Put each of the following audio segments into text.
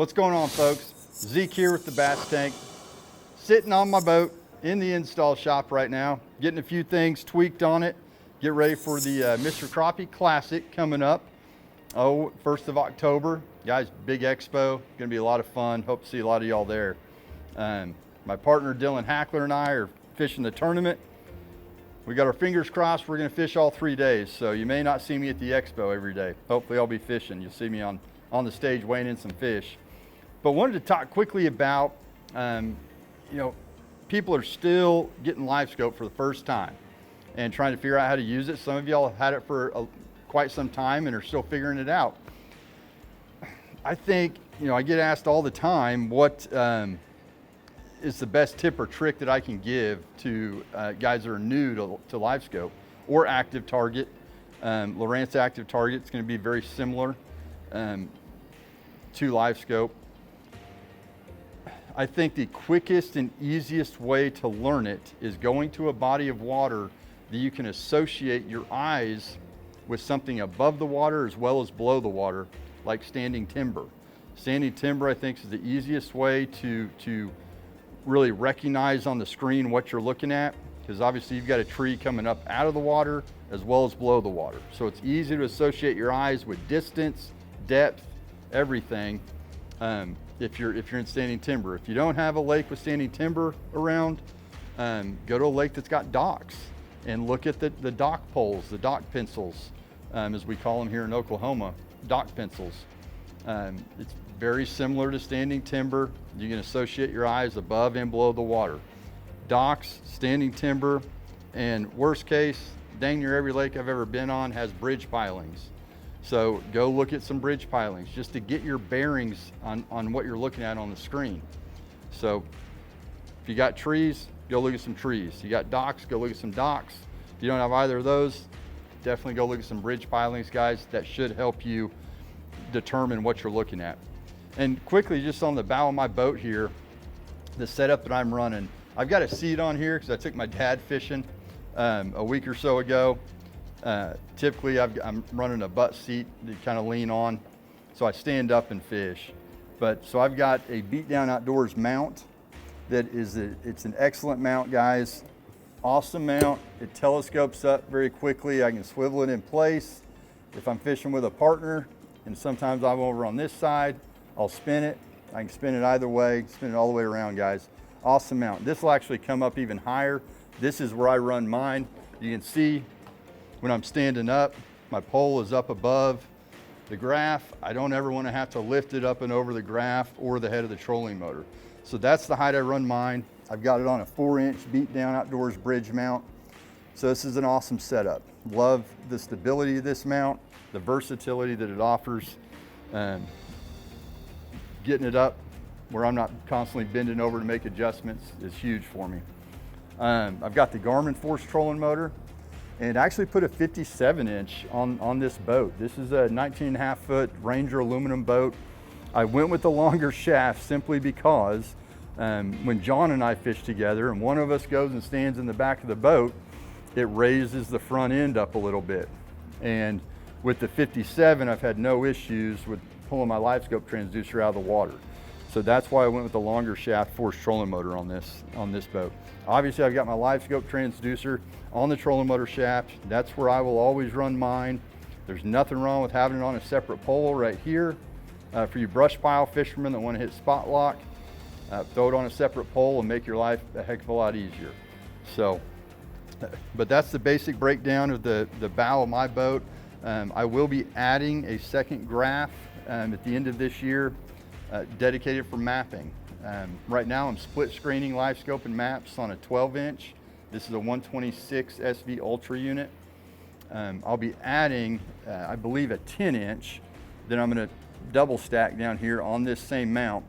What's going on, folks? Zeke here with the Bass Tank. Sitting on my boat in the install shop right now, getting a few things tweaked on it. Get ready for the Mr. Crappie Classic coming up. 1st of October. Guys, big expo. Gonna be a lot of fun. Hope to see a lot of y'all there. My partner Dylan Hackler and I are fishing the tournament. We got our fingers crossed. We're gonna fish all 3 days, so you may not see me at the expo every day. Hopefully I'll be fishing. You'll see me on the stage weighing in some fish. But wanted to talk quickly about, people are still getting Livescope for the first time and trying to figure out how to use it. Some of y'all have had it for quite some time and are still figuring it out. I think, I get asked all the time, what is the best tip or trick that I can give to guys that are new to Livescope or Active Target. Lowrance Active Target is going to be very similar to Livescope. I think the quickest and easiest way to learn it is going to a body of water that you can associate your eyes with something above the water as well as below the water, like standing timber. Standing timber, I think, is the easiest way to really recognize on the screen what you're looking at, because obviously you've got a tree coming up out of the water as well as below the water. So it's easy to associate your eyes with distance, depth, everything. If you're in standing timber. If you don't have a lake with standing timber around, go to a lake that's got docks and look at the dock poles, the dock pencils, as we call them here in Oklahoma, dock pencils. It's very similar to standing timber. You can associate your eyes above and below the water. Docks, standing timber, and worst case, dang near every lake I've ever been on has bridge pilings. So go look at some bridge pilings just to get your bearings on what you're looking at on the screen. So if you got trees, go look at some trees. You got docks, go look at some docks. If you don't have either of those, definitely go look at some bridge pilings, guys. That should help you determine what you're looking at. And quickly, just on the bow of my boat here, the setup that I'm running, I've got a seat on here because I took my dad fishing a week or so ago. Typically I'm running a butt seat to kind of lean on, so I stand up and fish. So I've got a Beat Down Outdoors mount that it's an excellent mount, guys. Awesome mount. It telescopes up very quickly. I can swivel it in place. If I'm fishing with a partner, and sometimes I'm over on this side, I'll spin it. I can spin it either way, spin it all the way around, guys. Awesome mount. This will actually come up even higher. This is where I run mine. You can see when I'm standing up, my pole is up above the graph. I don't ever want to have to lift it up and over the graph or the head of the trolling motor. So that's the height I run mine. I've got it on a 4-inch Beat Down Outdoors bridge mount. So this is an awesome setup. Love the stability of this mount, the versatility that it offers. Getting it up where I'm not constantly bending over to make adjustments is huge for me. I've got the Garmin force trolling motor, and actually put a 57-inch on this boat. This is a 19.5-foot Ranger aluminum boat. I went with the longer shaft simply because when John and I fish together and one of us goes and stands in the back of the boat, it raises the front end up a little bit. And with the 57, I've had no issues with pulling my Livescope transducer out of the water. So that's why I went with the longer shaft force trolling motor on this boat. Obviously, I've got my Livescope transducer on the trolling motor shaft. That's where I will always run mine. There's nothing wrong with having it on a separate pole right here. For you brush pile fishermen that want to hit spot lock, throw it on a separate pole and make your life a heck of a lot easier. So, but that's the basic breakdown of the bow of my boat. I will be adding a second graph at the end of this year, dedicated for mapping. Right now I'm split screening Livescope and maps on a 12-inch. This is a 126 SV Ultra unit. I'll be adding, I believe, a 10-inch that I'm going to double stack down here on this same mount,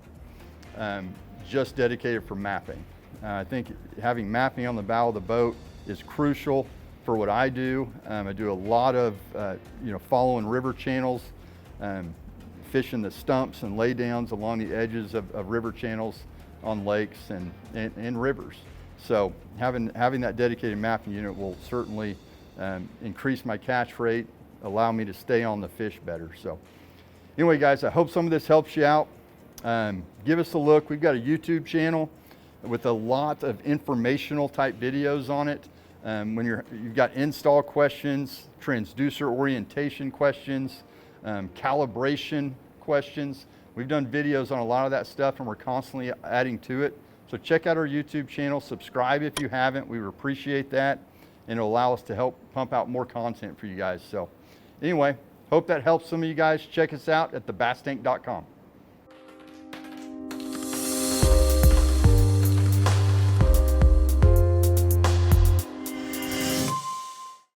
just dedicated for mapping. I think having mapping on the bow of the boat is crucial for what I do. I do a lot of following river channels, fishing the stumps and laydowns along the edges of river channels on lakes and rivers. So having that dedicated mapping unit will certainly increase my catch rate, allow me to stay on the fish better. So anyway, guys, I hope some of this helps you out. Give us a look. We've got a YouTube channel with a lot of informational type videos on it. When you've got install questions, transducer orientation questions, calibration questions. We've done videos on a lot of that stuff, and we're constantly adding to it. So check out our YouTube channel, subscribe if you haven't. We would appreciate that, and it'll allow us to help pump out more content for you guys. So anyway, hope that helps some of you guys. Check us out at thebasstank.com.